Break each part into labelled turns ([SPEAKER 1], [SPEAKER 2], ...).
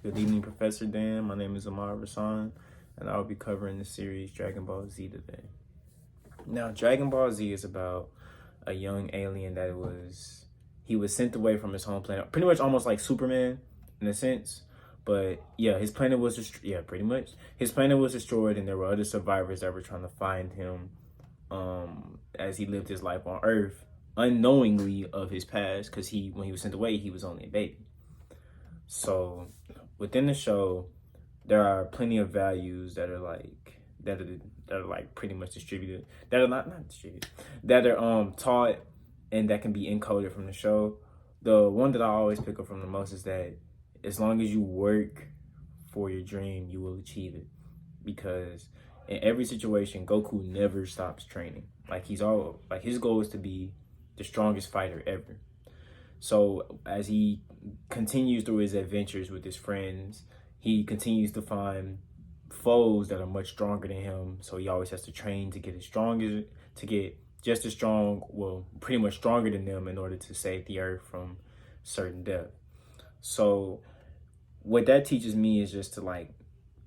[SPEAKER 1] Good evening, Professor Dan. My name is Amar Rasan, and I will be covering the series Dragon Ball Z today. Now, Dragon Ball Z is about a young alien he was sent away from his home planet, pretty much almost like Superman in a sense. But yeah, his planet was pretty much. His planet was destroyed, and there were other survivors that were trying to find him as he lived his life on Earth, unknowingly of his past, because when he was sent away, he was only a baby. So within the show, there are plenty of values that are like pretty much distributed, that are not distributed, that are taught and that can be encoded from the show. The one that I always pick up from the most is that as long as you work for your dream, you will achieve it. Because in every situation, Goku never stops training. His goal is to be the strongest fighter ever. So as he continues through his adventures with his friends, he continues to find foes that are much stronger than him. So he always has to train to get just as strong, well, pretty much stronger than them in order to save the Earth from certain death. So what that teaches me is just to,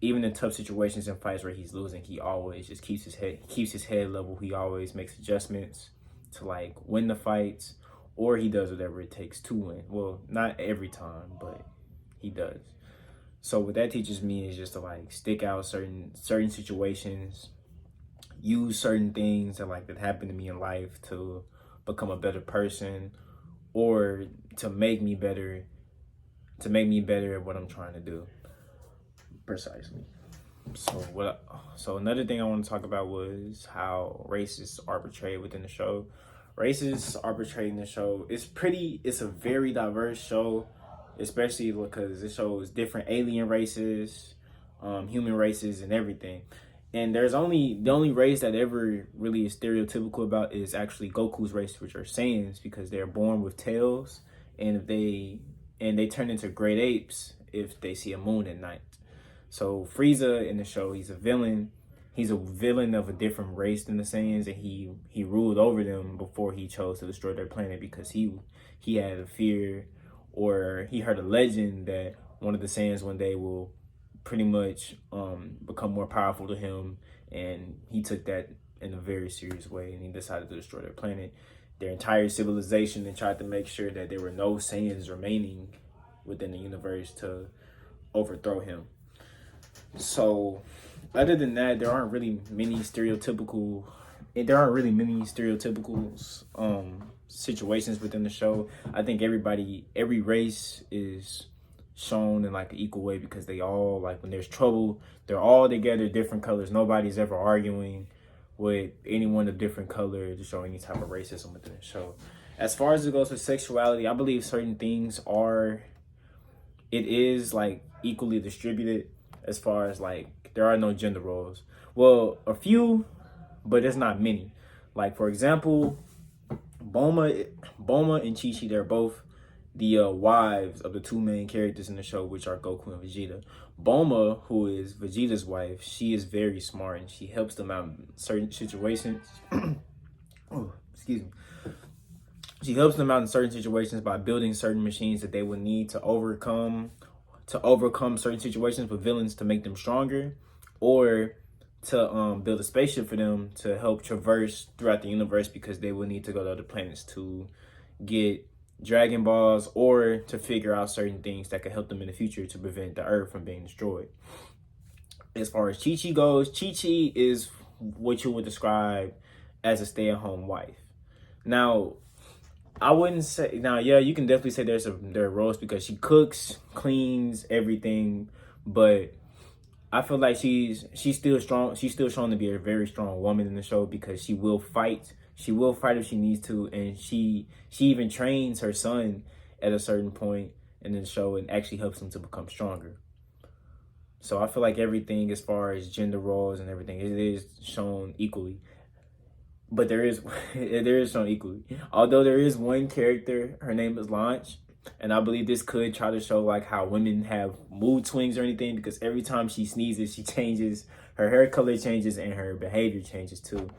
[SPEAKER 1] even in tough situations and fights where he's losing, he always just keeps his head level. He always makes adjustments to win the fights, or he does whatever it takes to win. Well, not every time, but he does. So what that teaches me is just to stick out certain situations, use certain things that happened to me in life to become a better person, or to make me better at what I'm trying to do. Precisely. So another thing I want to talk about was how racists are portrayed within the show. Racists are portrayed in the show. It's a very diverse show, especially because it shows different alien races, human races, and everything. And the only race that ever really is stereotypical about is actually Goku's race, which are Saiyans, because they're born with tails, and they turn into great apes if they see a moon at night. So Frieza in the show, he's a villain. He's a villain of a different race than the Saiyans, and he ruled over them before he chose to destroy their planet, because he had a fear, or he heard a legend that one of the Saiyans one day will pretty much become more powerful to him, and he took that in a very serious way, and he decided to destroy their planet, their entire civilization, and tried to make sure that there were no Saiyans remaining within the universe to overthrow him. So other than that, there aren't really many stereotypical situations within the show. I think every race is shown in an equal way, because they all, when there's trouble, they're all together, different colors. Nobody's ever arguing with anyone of different color to show any type of racism within the show. As far as it goes with sexuality, I believe certain things it is equally distributed, as far as there are no gender roles. Well, a few, but it's not many. For example, Bulma and Chi-Chi, they're both the wives of the two main characters in the show, which are Goku and Vegeta. Bulma, who is Vegeta's wife, she is very smart, and she helps them out in certain situations. Oh, excuse me. She helps them out in certain situations by building certain machines that they would need to overcome certain situations with villains, to make them stronger, or to build a spaceship for them to help traverse throughout the universe, because they will need to go to other planets to get Dragon Balls, or to figure out certain things that could help them in the future to prevent the Earth from being destroyed. As far as Chi-Chi goes, Chi-Chi is what you would describe as a stay-at-home wife. Now, I wouldn't say, you can definitely say there are roles, because she cooks, cleans, everything, but I feel like she's still strong. She's still shown to be a very strong woman in the show, because she will fight. She will fight if she needs to, and she even trains her son at a certain point in the show, and actually helps him to become stronger. So I feel like everything, as far as gender roles and everything, it is shown equally. But there is shown equally. Although there is one character, her name is Launch, and I believe this could try to show how women have mood swings or anything, because every time she sneezes, she changes, her hair color changes, and her behavior changes too.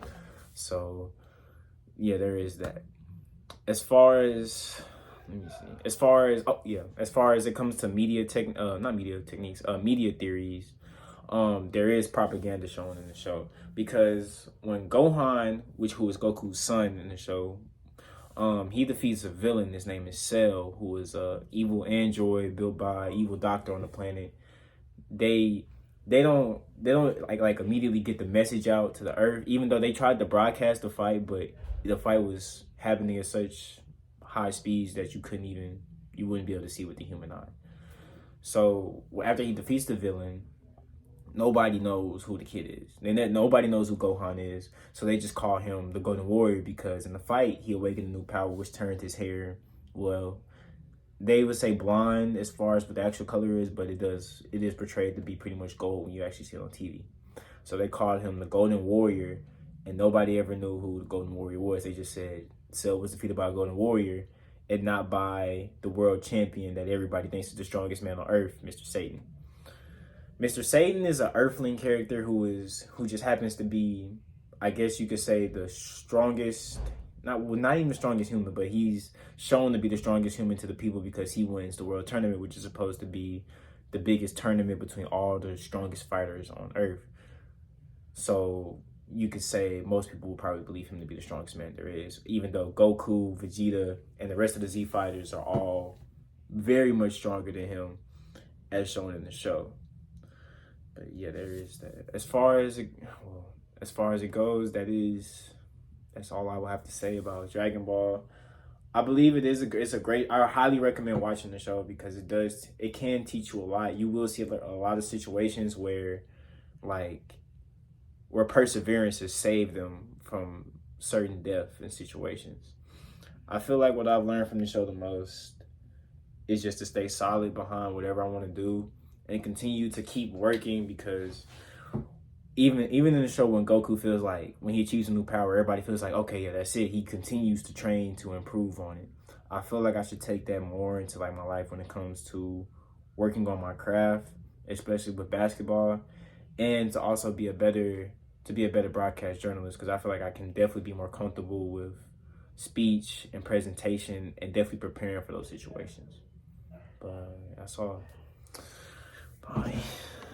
[SPEAKER 1] So yeah, there is that. As far as let me see. As far as it comes to not media techniques, media theories, there is propaganda shown in the show because when Gohan, who is Goku's son in the show, he defeats a villain. His name is Cell, who is a evil android built by an evil doctor on the planet. They they don't like immediately get the message out to the Earth, even though they tried to broadcast the fight, but the fight was happening at such high speeds that you wouldn't be able to see with the human eye. So after he defeats the villain, nobody knows who the kid is. And nobody knows who Gohan is. So they just call him the Golden Warrior because in the fight, he awakened a new power, which turned his hair, well, they would say blonde as far as what the actual color is, but it is portrayed to be pretty much gold when you actually see it on TV. So they called him the Golden Warrior, and nobody ever knew who the Golden Warrior was. They just said Cell was defeated by a Golden Warrior and not by the world champion that everybody thinks is the strongest man on Earth, Mr. Satan. Mr. Satan is an Earthling character who just happens to be, I guess you could say, the strongest. Not even the strongest human, but he's shown to be the strongest human to the people because he wins the world tournament, which is supposed to be the biggest tournament between all the strongest fighters on Earth. So you could say most people will probably believe him to be the strongest man there is, even though Goku, Vegeta, and the rest of the Z fighters are all very much stronger than him, as shown in the show. But yeah, there is that. As far as it goes, that's all I will have to say about Dragon Ball. I believe it's a great. I highly recommend watching the show because it can teach you a lot. You will see a lot of situations where perseverance has saved them from certain death in situations. I feel like what I've learned from the show the most is just to stay solid behind whatever I want to do and continue to keep working because even in the show when Goku feels like when he achieves a new power, everybody feels like, okay, yeah, that's it. He continues to train to improve on it. I feel like I should take that more into my life when it comes to working on my craft, especially with basketball, and to also be a better broadcast journalist because I feel like I can definitely be more comfortable with speech and presentation and definitely preparing for those situations. But that's all. Bye.